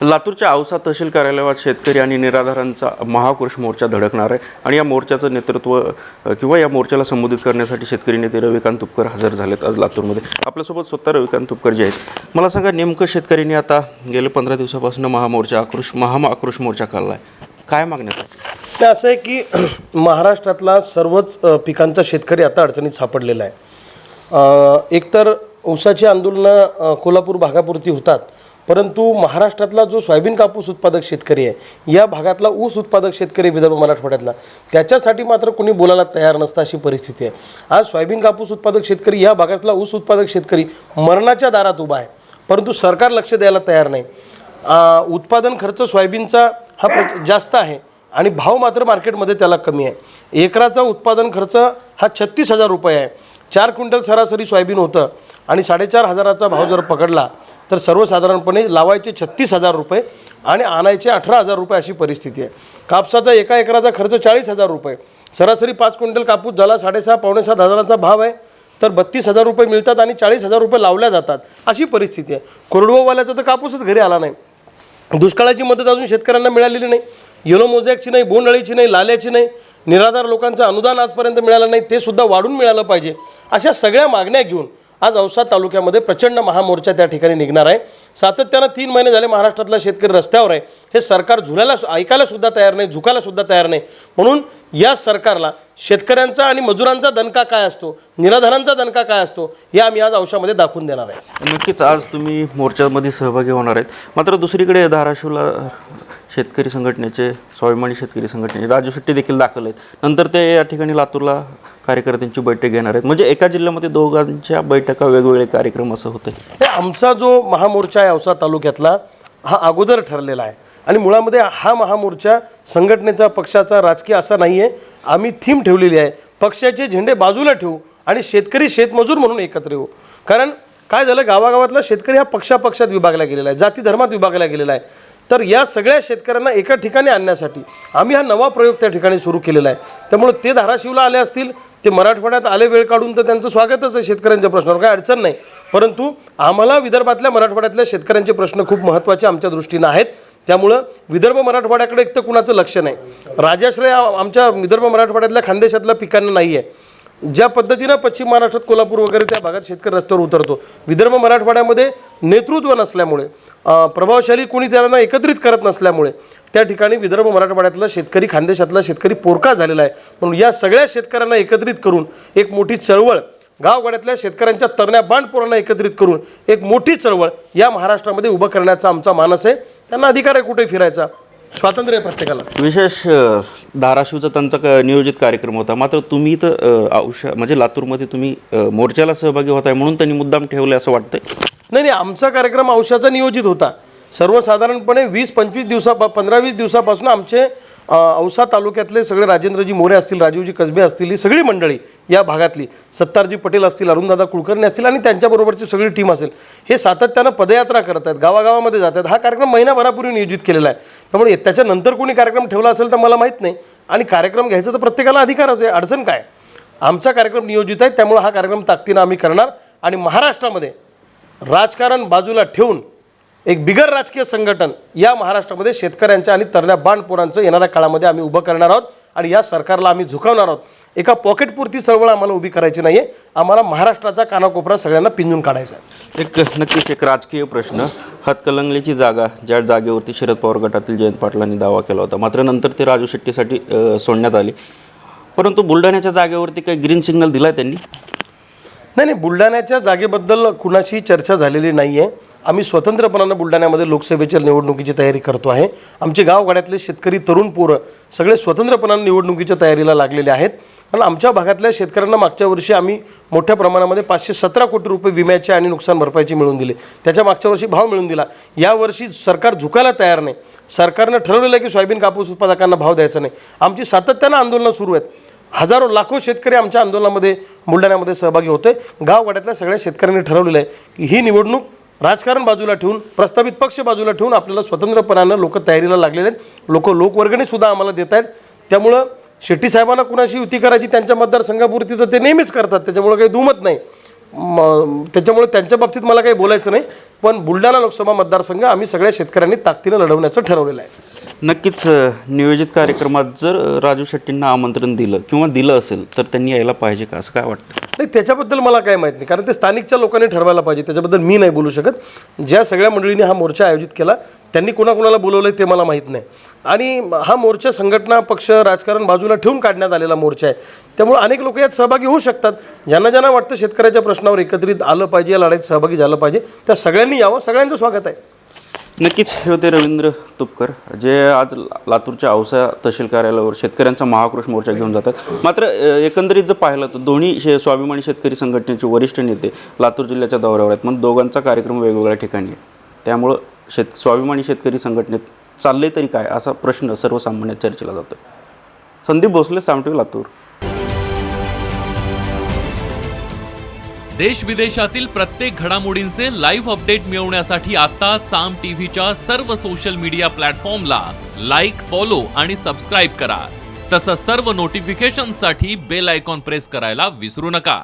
लातूरच्या औसा तहसील कार्यालयात शेतकरी आणि निराधारांचा महाआक्रोश मोर्चा धडकणार आहे आणि या मोर्चाचं नेतृत्व किंवा या मोर्चाला संबोधित करण्यासाठी शेतकरी नेते रविकांत तुपकर हजर झालेत आज लातूरमध्ये. आपल्यासोबत स्वतः रविकांत तुपकर जे आहेत. मला सांगा, नेमकं शेतकऱ्यांनी आता गेले 15 दिवसापासून महाआक्रोश मोर्चा काढला आहे, काय मागण्यासाठी? असं आहे की महाराष्ट्रातला सर्वच पिकांचा शेतकरी आता अडचणीत सापडलेला आहे. एकतर ऊसाची आंदोलनं कोल्हापूर भागापुरती होतात, परंतु महाराष्ट्रातला जो सोयाबीन कापूस उत्पादक शेतकरी आहे, या भागातला ऊस उत्पादक शेतकरी विदर्भ मराठवाड्यातला, त्याच्यासाठी मात्र कोणी बोलायला तयार नसतं अशी परिस्थिती आहे. आज सोयाबीन कापूस उत्पादक शेतकरी, या भागातला ऊस उत्पादक शेतकरी मरणाच्या दारात उभा आहे, परंतु सरकार लक्ष द्यायला तयार नाही. उत्पादन खर्च सोयाबीनचा हा जास्त आहे आणि भाव मात्र मार्केटमध्ये त्याला कमी आहे. एकराचा उत्पादन खर्च हा 36,000 रुपये आहे. 4 क्विंटल सरासरी सोयाबीन होतं आणि 4,500चा भाव जर पकडला तर सर्वसाधारणपणे लावायचे 36,000 रुपये आणि आणायचे 18,000 रुपये अशी परिस्थिती आहे. कापसाचा एका एकराचा खर्च 40,000 रुपये. सरासरी 5 क्विंटल कापूस झाला 6,500-6,500 हजाराचा भाव आहे, तर 32,000 रुपये मिळतात आणि 40,000 रुपये लावल्या जातात अशी परिस्थिती आहे. कोरडवाल्याचा तर कापूसच घरी आला नाही. दुष्काळाची मदत अजून शेतकऱ्यांना मिळालेली नाही. येलो मोझॅकची नाही, बोंडअळीची नाही, लाल्याची नाही. निराधार लोकांचं अनुदान आजपर्यंत मिळालं नाही, ते सुद्धा वाढून मिळालं पाहिजे. अशा सगळ्या मागण्या घेऊन आज औसा तालुक्यामध्ये प्रचंड महामोर्चा त्या ठिकाणी निघणार आहे. सातत्यानं 3 महिने झाले महाराष्ट्रातला शेतकरी रस्त्यावर आहे. हे सरकार ऐकायला सुद्धा तयार नाही, झुकायला सुद्धा तयार नाही. म्हणून या सरकारला शेतकऱ्यांचा आणि मजुरांचा दणका काय असतो, निराधारांचा दणका काय असतो, हे आम्ही आज औशामध्ये दाखवून देणार आहे. नक्कीच आज तुम्ही मोर्चामध्ये सहभागी होणार आहेत. मात्र दुसरीकडे धाराशिवला शेतकरी संघटनेचे, स्वाभिमानी शेतकरी संघटनेचे राजू शेट्टी देखील दाखल आहेत. नंतर ते या ठिकाणी लातूरला कार्यकर्त्यांची बैठक घेणार आहेत. म्हणजे एका जिल्ह्यामध्ये दोघांच्या बैठका, वेगवेगळे कार्यक्रम असं होतं. आमचा जो महामोर्चा आहे औसा तालुक्यातला, हा अगोदर ठरलेला आहे आणि मुळामध्ये हा महामोर्चा संघटनेचा, पक्षाचा, राजकीय असा नाही आहे. आम्ही थीम ठेवलेली आहे, पक्षाचे झेंडे बाजूला ठेवू आणि शेतकरी शेतमजूर म्हणून एकत्र येऊ. कारण काय झालं, गावागावातला शेतकरी हा पक्षात विभागला गेलेला आहे, जाती धर्मात विभागला गेलेला आहे. तर या सगळ्या शेतकऱ्यांना एका ठिकाणी आणण्यासाठी आम्ही हा नवा प्रयोग त्या ठिकाणी सुरू केलेला आहे. त्यामुळे ते धाराशिवला आले असतील, ते मराठवाड्यात आले वेळ काढून, तर त्यांचं स्वागतच आहे. शेतकऱ्यांच्या प्रश्नावर काही अडचण नाही, परंतु आम्हाला विदर्भातल्या, मराठवाड्यातल्या शेतकऱ्यांचे प्रश्न खूप महत्त्वाचे आमच्या दृष्टीनं आहेत. त्यामुळं विदर्भ मराठवाड्याकडे एक तर कुणाचं लक्ष नाही. राजाश्रय आमच्या विदर्भ मराठवाड्यातल्या खानदेशातल्या पिकांना नाही आहे. ज्या पद्धतीनं पश्चिम महाराष्ट्रात कोल्हापूर वगैरे त्या भागात शेतकरी रस्त्यावर उतरतो, विदर्भ मराठवाड्यामध्ये नेतृत्व नसल्यामुळे, प्रभावशाली कोणी त्यांना एकत्रित करत नसल्यामुळे त्या ठिकाणी विदर्भ मराठवाड्यातला शेतकरी, खानदेशातला शेतकरी पोरका झालेला आहे. म्हणून या सगळ्या शेतकऱ्यांना एकत्रित करून एक मोठी चळवळ, गावगाड्यातल्या शेतकऱ्यांच्या तरण्या बांडपोरांना एकत्रित करून एक मोठी चळवळ या महाराष्ट्रामध्ये उभं करण्याचा आमचा मानस आहे. त्यांना अधिकार आहे कुठे फिरायचा, स्वातंत्र्य आहे प्रत्येकाला. विशेष धाराशिवचा त्यांचा नियोजित कार्यक्रम होता, मात्र तुम्ही तर म्हणजे लातूरमध्ये तुम्ही मोर्चाला सहभागी होताय म्हणून त्यांनी मुद्दाम ठेवले असं वाटतंय? नाही, आमचा कार्यक्रम औशाचा नियोजित होता. सर्वसाधारणपणे 15-20 दिवसापासून आमचे औसा तालुक्यातले सगळे राजेंद्रजी मोरे असतील, राजीवजी कसबे असतील, ही सगळी मंडळी या भागातली, सत्तारजी पटेल असतील, अरुणदादा कुलकर्णी असतील आणि त्यांच्याबरोबरची सगळी टीम असेल, हे सातत्यानं पदयात्रा करत आहेत, गावागावामध्ये जात आहेत. हा कार्यक्रम महिनाभरापूर्वी नियोजित केलेला आहे. त्यामुळे त्याच्यानंतर कोणी कार्यक्रम ठेवला असेल तर मला माहीत नाही. आणि कार्यक्रम घ्यायचा तर प्रत्येकाला अधिकारच आहे, अडचण काय. आमचा कार्यक्रम नियोजित आहे, त्यामुळे हा कार्यक्रम ताकदीनं आम्ही करणार आणि महाराष्ट्रामध्ये राजकारण बाजूला ठेवून एक बिगर राजकीय संघटन या महाराष्ट्रामध्ये शेतकऱ्यांच्या आणि तरण्या बांडपोरांचं येणाऱ्या काळामध्ये आम्ही उभं करणार आहोत आणि या सरकारला आम्ही झुकवणार आहोत. एका पॉकेटपुरती चळवळ आम्हाला उभी करायची नाही आहे. आम्हाला महाराष्ट्राचा कानाकोपरा सगळ्यांना पिंजून काढायचा आहे. नक्कीच एक राजकीय प्रश्न, हातकणंगलेची जागा, ज्या जागेवरती शरद पवार गटातील जयंत पाटलांनी दावा केला होता, मात्र नंतर ते राजू शेट्टीसाठी सोडण्यात आली. परंतु बुलढाण्याच्या जागेवरती काही ग्रीन सिग्नल दिला त्यांनी? नाही, बुलढाण्याच्या जागेबद्दल कुणाशी चर्चा झालेली नाही आहे. आम्ही स्वतंत्रपणानं बुलढाण्यामध्ये लोकसभेच्या निवडणुकीची तयारी करतो आहे. आमचे गावगाड्यातले शेतकरी, तरुण पोरं सगळे स्वतंत्रपणानं निवडणुकीच्या तयारीला लागलेले आहेत. आणि आमच्या भागातल्या शेतकऱ्यांना मागच्या वर्षी आम्ही मोठ्या प्रमाणामध्ये 517 कोटी रुपये विम्याचे आणि नुकसान भरपाईची मिळवून दिले. त्याच्या मागच्या वर्षी भाव मिळून दिला. यावर्षी सरकार झुकायला तयार नाही. सरकारनं ठरवलेलं आहे की सोयाबीन कापूस उत्पादकांना भाव द्यायचा नाही. आमची सातत्यानं आंदोलनं सुरू आहेत. हजारो लाखो शेतकरी आमच्या आंदोलनामध्ये बुलढाण्यामध्ये सहभागी होते. गावगाड्यातल्या सगळ्या शेतकऱ्यांनी ठरवलेलं आहे की ही निवडणूक राजकारण बाजूला ठेवून, प्रस्तावित पक्ष बाजूला ठेवून आपल्याला स्वतंत्रपणानं लोक तयारीला लागलेले आहेत. लोकवर्गणीसुद्धा आम्हाला देत आहेत. त्यामुळं शेट्टी साहेबांना कुणाशी युती करायची त्यांच्या मतदारसंघापुरती तर ते नेहमीच करतात, त्याच्यामुळे काही दुमत नाही. त्याच्यामुळे त्यांच्या बाबतीत मला काही बोलायचं नाही. पण बुलढाणा लोकसभा मतदारसंघ आम्ही सगळ्या शेतकऱ्यांनी ताकदीनं लढवण्याचं ठरवलेलं आहे. नक्कीच नियोजित कार्यक्रमात जर राजू शेट्टींना आमंत्रण दिलं किंवा दिलं असेल तर त्यांनी यायला पाहिजे का, असं काय वाटतं? नाही, त्याच्याबद्दल मला काय माहीत नाही, कारण ते स्थानिकच्या लोकांनी ठरवायला पाहिजे. त्याच्याबद्दल मी नाही बोलू शकत. ज्या सगळ्या मंडळींनी हा मोर्चा आयोजित केला त्यांनी कोणाकोणाला बोलवलं ते मला माहीत नाही. आणि हा मोर्चा संघटना, पक्ष, राजकारण बाजूला ठेवून काढण्यात आलेला मोर्चा आहे. त्यामुळे अनेक लोक यात सहभागी होऊ शकतात. ज्यांना ज्यांना वाटतं शेतकऱ्याच्या प्रश्नावर एकत्रित आलं पाहिजे, या लढाईत सहभागी झालं पाहिजे, त्या सगळ्यांनी यावं. सगळ्यांचं स्वागत आहे. नक्कीच हे होते रवींद्र तुपकर, जे आज लातूरच्या औसा तहसील कार्यालयावर शेतकऱ्यांचा महाआक्रोश मोर्चा घेऊन जातात. मात्र एकंदरीत जर पाहिलं तर दोन्ही स्वाभिमानी शेतकरी संघटनेचे वरिष्ठ नेते लातूर जिल्ह्याच्या दौऱ्यावर आहेत. मग दोघांचा कार्यक्रम वेगवेगळ्या ठिकाणी आहे. त्यामुळं स्वाभिमानी शेतकरी संघटनेत चालले तरी काय, असा प्रश्न सर्वसामान्य चर्चेला जातो. संदीप भोसले, साम टीव्ही, लातूर. देश विदेशातील प्रत्येक घडामोडींचे लाईव्ह अपडेट मिळवण्यासाठी आता साम टीव्हीच्या सर्व सोशल मीडिया प्लॅटफॉर्मला लाईक, फॉलो आणि सबस्क्राईब करा. तसंच सर्व नोटिफिकेशनसाठी बेल आयकॉन प्रेस करायला विसरू नका.